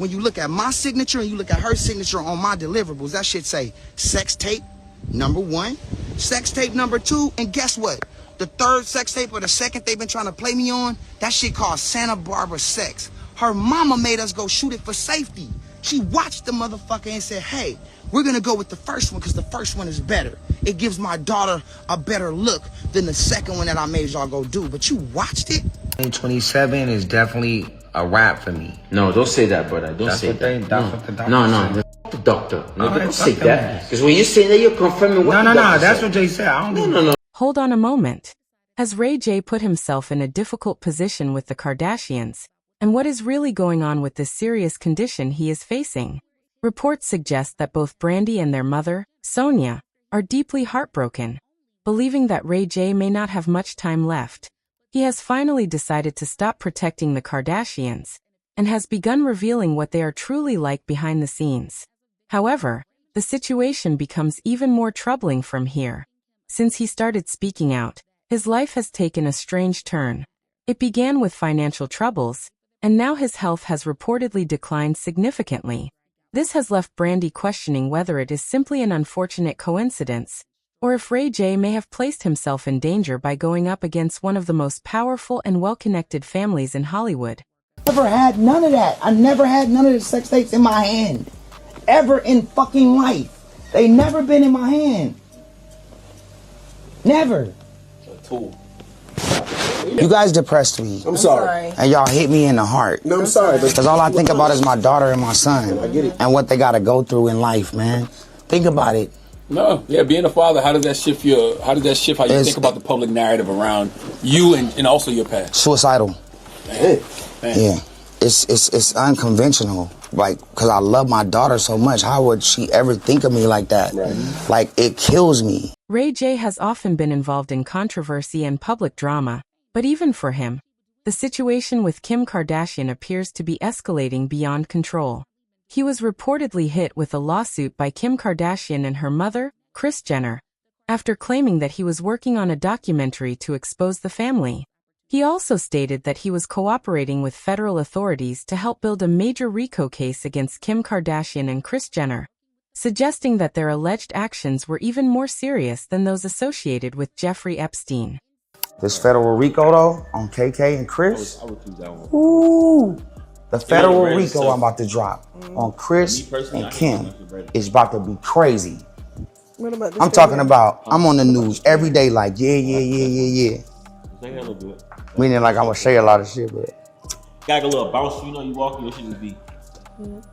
when you look at my signature and you look at her signature on my deliverables, that shit say sex tape number 1, sex tape number 2, and guess what? The third sex tape or the second they've been trying to play me on, that shit called Santa Barbara Sex. Her mama made us go shoot it for safety. She watched the motherfucker and said, hey, we're gonna go with the first one because the first one is better. It gives my daughter a better look than the second one that I made y'all go do. But you watched it? 27 is definitely a wrap for me. No, don't say that, brother. Don't say that. That's what the doctor No, said. the doctor. No, All right, don't say fuck that. Because when you say that, you're confirming what No, the doctor that's said. what Jay said. I don't No. Hold on a moment. Has Ray J put himself in a difficult position with the Kardashians? And what is really going on with this serious condition he is facing? Reports suggest that both Brandy and their mother, Sonia, are deeply heartbroken, believing that Ray J may not have much time left. He has finally decided to stop protecting the Kardashians and has begun revealing what they are truly like behind the scenes. However, the situation becomes even more troubling from here. Since he started speaking out, his life has taken a strange turn. It began with financial troubles, and now his health has reportedly declined significantly. This has left Brandy questioning whether it is simply an unfortunate coincidence, or if Ray J may have placed himself in danger by going up against one of the most powerful and well-connected families in Hollywood. Never had none of that. I never had none of the sex tapes in my hand. Ever in fucking life. They never been in my hand. Never. You guys depressed me. I'm sorry. And y'all hit me in the heart. No, I'm sorry. Because all I think about is my daughter and my son. I get it. And what they got to go through in life, man. Think about it. No, yeah, being a father, how does that shift how you think about the public narrative around you and also your past? Suicidal. Man. Yeah. It's unconventional. Like, because I love my daughter so much. How would she ever think of me like that? Right. Like, it kills me. Ray J has often been involved in controversy and public drama, but even for him, the situation with Kim Kardashian appears to be escalating beyond control. He was reportedly hit with a lawsuit by Kim Kardashian and her mother, Kris Jenner, after claiming that he was working on a documentary to expose the family. He also stated that he was cooperating with federal authorities to help build a major RICO case against Kim Kardashian and Kris Jenner, suggesting that their alleged actions were even more serious than those associated with Jeffrey Epstein. This federal RICO, though, on KK and Kris. I would choose that one. Ooh. The federal ready RICO to- I'm about to drop on Kris Me personally, and I Kim think I'm ready. is about to be crazy. What about this I'm guy talking here? about, I'm on the news every day like, yeah. Meaning like I'm going to say a lot of shit, but Got a little bounce, you know, you walking, your shit just be.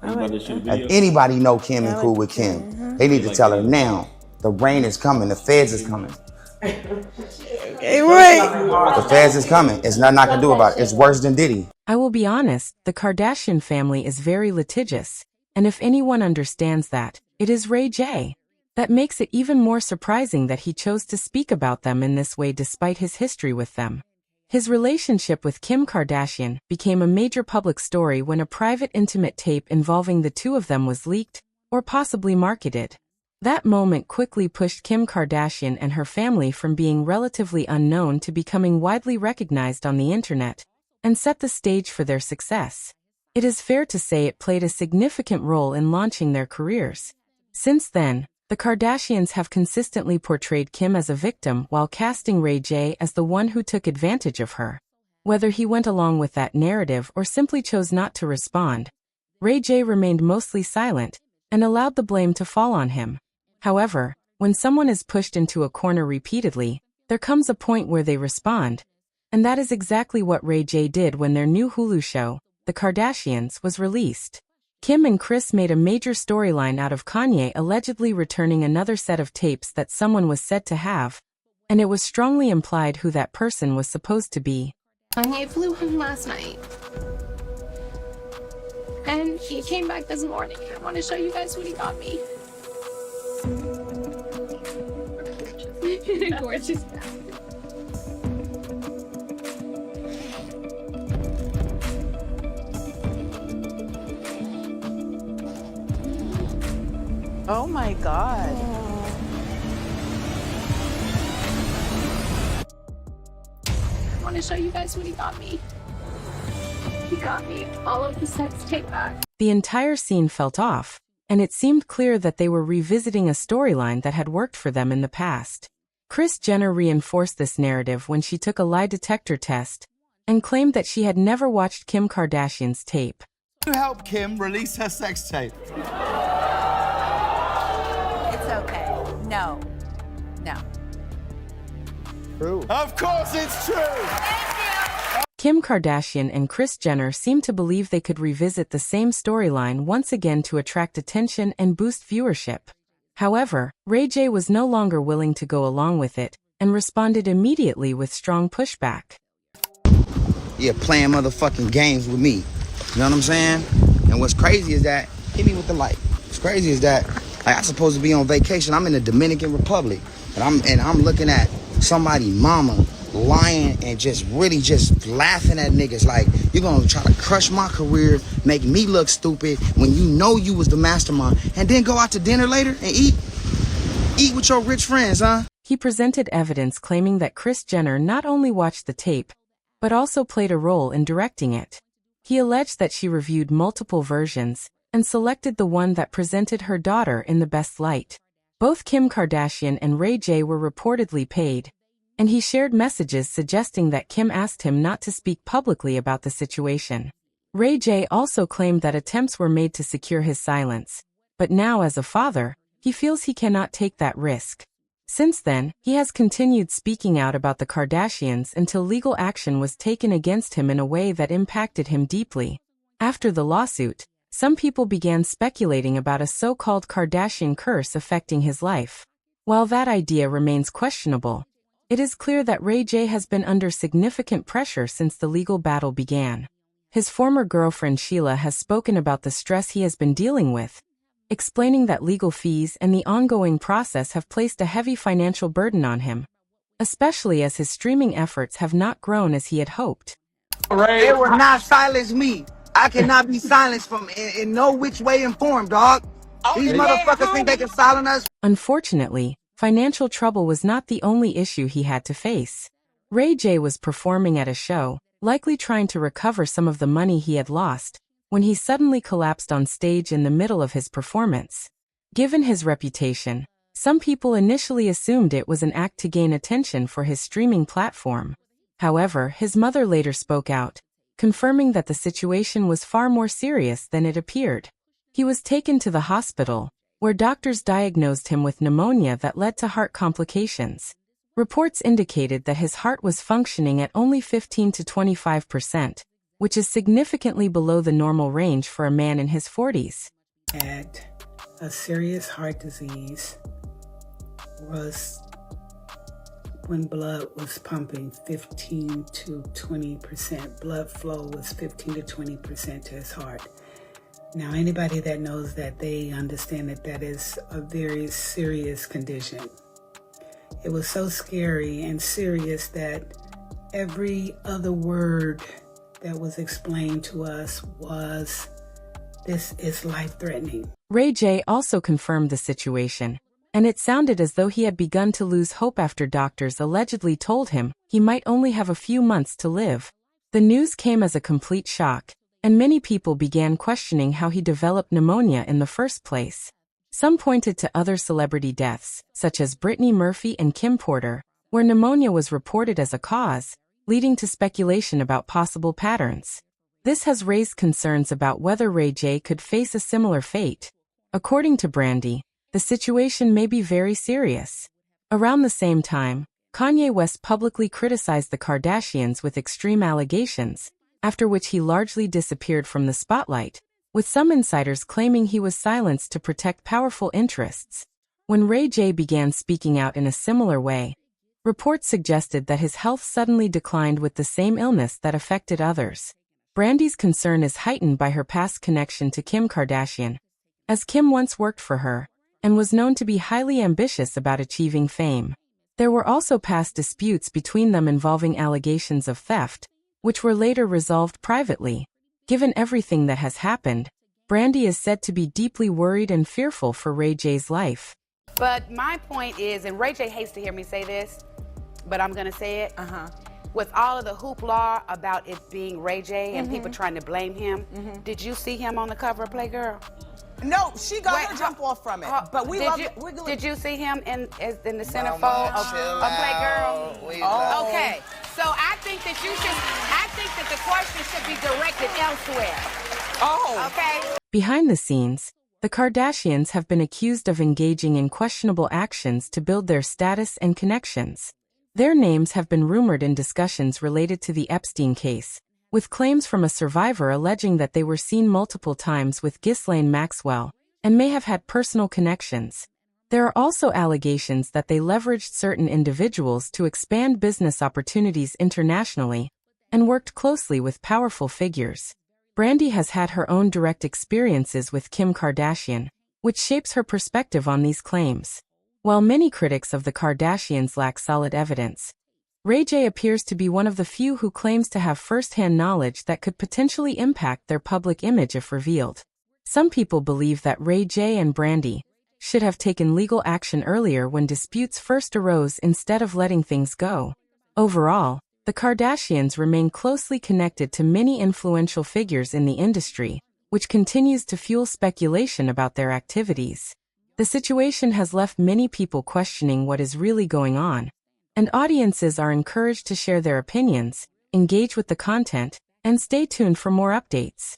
Anybody that shoot a video? if anybody know Kim and cool with Kim, they need to tell her now. The rain is coming. The feds is coming. Hey, right. The feds is coming. It's nothing I can do about it. It's worse than Diddy. I will be honest, the Kardashian family is very litigious, and if anyone understands that, it is Ray J. That makes it even more surprising that he chose to speak about them in this way despite his history with them. His relationship with Kim Kardashian became a major public story when a private intimate tape involving the two of them was leaked, or possibly marketed. That moment quickly pushed Kim Kardashian and her family from being relatively unknown to becoming widely recognized on the internet, and set the stage for their success. It is fair to say it played a significant role in launching their careers. Since then, the Kardashians have consistently portrayed Kim as a victim while casting Ray J as the one who took advantage of her. Whether he went along with that narrative or simply chose not to respond, Ray J remained mostly silent and allowed the blame to fall on him. However, when someone is pushed into a corner repeatedly, there comes a point where they respond. And that is exactly what Ray J did when their new Hulu show, The Kardashians, was released. Kim and Kris made a major storyline out of Kanye allegedly returning another set of tapes that someone was said to have, and it was strongly implied who that person was supposed to be. Kanye flew home last night. And he came back this morning. I want to show you guys what he got me. Gorgeous. Oh my God. I want to show you guys what he got me. He got me all of the sex tape back. The entire scene felt off, and it seemed clear that they were revisiting a storyline that had worked for them in the past. Kris Jenner reinforced this narrative when she took a lie detector test and claimed that she had never watched Kim Kardashian's tape. To help Kim release her sex tape. It's okay. No. True. Of course it's true! Kim Kardashian and Kris Jenner seemed to believe they could revisit the same storyline once again to attract attention and boost viewership. However, Ray J was no longer willing to go along with it and responded immediately with strong pushback. Yeah, playing motherfucking games with me. You know what I'm saying? And what's crazy is that, hit me with the light. What's crazy is that, like, I'm supposed to be on vacation. I'm in the Dominican Republic, and I'm looking at somebody mama lying and just really just laughing at niggas like, you're gonna try to crush my career, make me look stupid when you know you was the mastermind, and then go out to dinner later and eat with your rich friends, huh? He presented evidence claiming that Kris Jenner not only watched the tape, but also played a role in directing it. He alleged that she reviewed multiple versions and selected the one that presented her daughter in the best light. Both Kim Kardashian and Ray J were reportedly paid, and he shared messages suggesting that Kim asked him not to speak publicly about the situation. Ray J also claimed that attempts were made to secure his silence, but now as a father, he feels he cannot take that risk. Since then, he has continued speaking out about the Kardashians until legal action was taken against him in a way that impacted him deeply. After the lawsuit, some people began speculating about a so-called Kardashian curse affecting his life. While that idea remains questionable, it is clear that Ray J has been under significant pressure since the legal battle began. His former girlfriend Sheila has spoken about the stress he has been dealing with, explaining that legal fees and the ongoing process have placed a heavy financial burden on him, especially as his streaming efforts have not grown as he had hoped. They will not silence me. I cannot be silenced from in no which way and form, dog. These motherfuckers think they can silence us. Unfortunately, financial trouble was not the only issue he had to face. Ray J was performing at a show, likely trying to recover some of the money he had lost, when he suddenly collapsed on stage in the middle of his performance. Given his reputation, some people initially assumed it was an act to gain attention for his streaming platform. However, his mother later spoke out, confirming that the situation was far more serious than it appeared. He was taken to the hospital, where doctors diagnosed him with pneumonia that led to heart complications. Reports indicated that his heart was functioning at only 15 to 25%, which is significantly below the normal range for a man in his 40s. Had a serious heart disease was when blood was pumping 15 to 20%. Blood flow was 15 to 20% to his heart. Now, anybody that knows that, they understand that that is a very serious condition. It was so scary and serious that every other word that was explained to us was, this is life-threatening. Ray J also confirmed the situation, and it sounded as though he had begun to lose hope after doctors allegedly told him he might only have a few months to live. The news came as a complete shock, and many people began questioning how he developed pneumonia in the first place. Some pointed to other celebrity deaths, such as Brittany Murphy and Kim Porter, where pneumonia was reported as a cause, leading to speculation about possible patterns. This has raised concerns about whether Ray J could face a similar fate. According to Brandy, the situation may be very serious. Around the same time, Kanye West publicly criticized the Kardashians with extreme allegations, after which he largely disappeared from the spotlight, with some insiders claiming he was silenced to protect powerful interests. When Ray J began speaking out in a similar way, reports suggested that his health suddenly declined with the same illness that affected others. Brandy's concern is heightened by her past connection to Kim Kardashian, as Kim once worked for her, and was known to be highly ambitious about achieving fame. There were also past disputes between them involving allegations of theft, which were later resolved privately. Given everything that has happened, Brandy is said to be deeply worried and fearful for Ray J's life. But my point is, and Ray J hates to hear me say this, but I'm gonna say it. with all of the hoopla about it being Ray J and people trying to blame him, did you see him on the cover of Playgirl? No, she got her jump off from it. But we love it. Did you see him in the centerfold of Playgirl? Okay, so I think that the question should be directed elsewhere. Oh. Okay. Behind the scenes, the Kardashians have been accused of engaging in questionable actions to build their status and connections. Their names have been rumored in discussions related to the Epstein case, with claims from a survivor alleging that they were seen multiple times with Ghislaine Maxwell and may have had personal connections. There are also allegations that they leveraged certain individuals to expand business opportunities internationally and worked closely with powerful figures. Brandy has had her own direct experiences with Kim Kardashian, which shapes her perspective on these claims. While many critics of the Kardashians lack solid evidence, Ray J appears to be one of the few who claims to have first-hand knowledge that could potentially impact their public image if revealed. Some people believe that Ray J and Brandy should have taken legal action earlier when disputes first arose instead of letting things go. Overall, the Kardashians remain closely connected to many influential figures in the industry, which continues to fuel speculation about their activities. The situation has left many people questioning what is really going on, and audiences are encouraged to share their opinions, engage with the content, and stay tuned for more updates.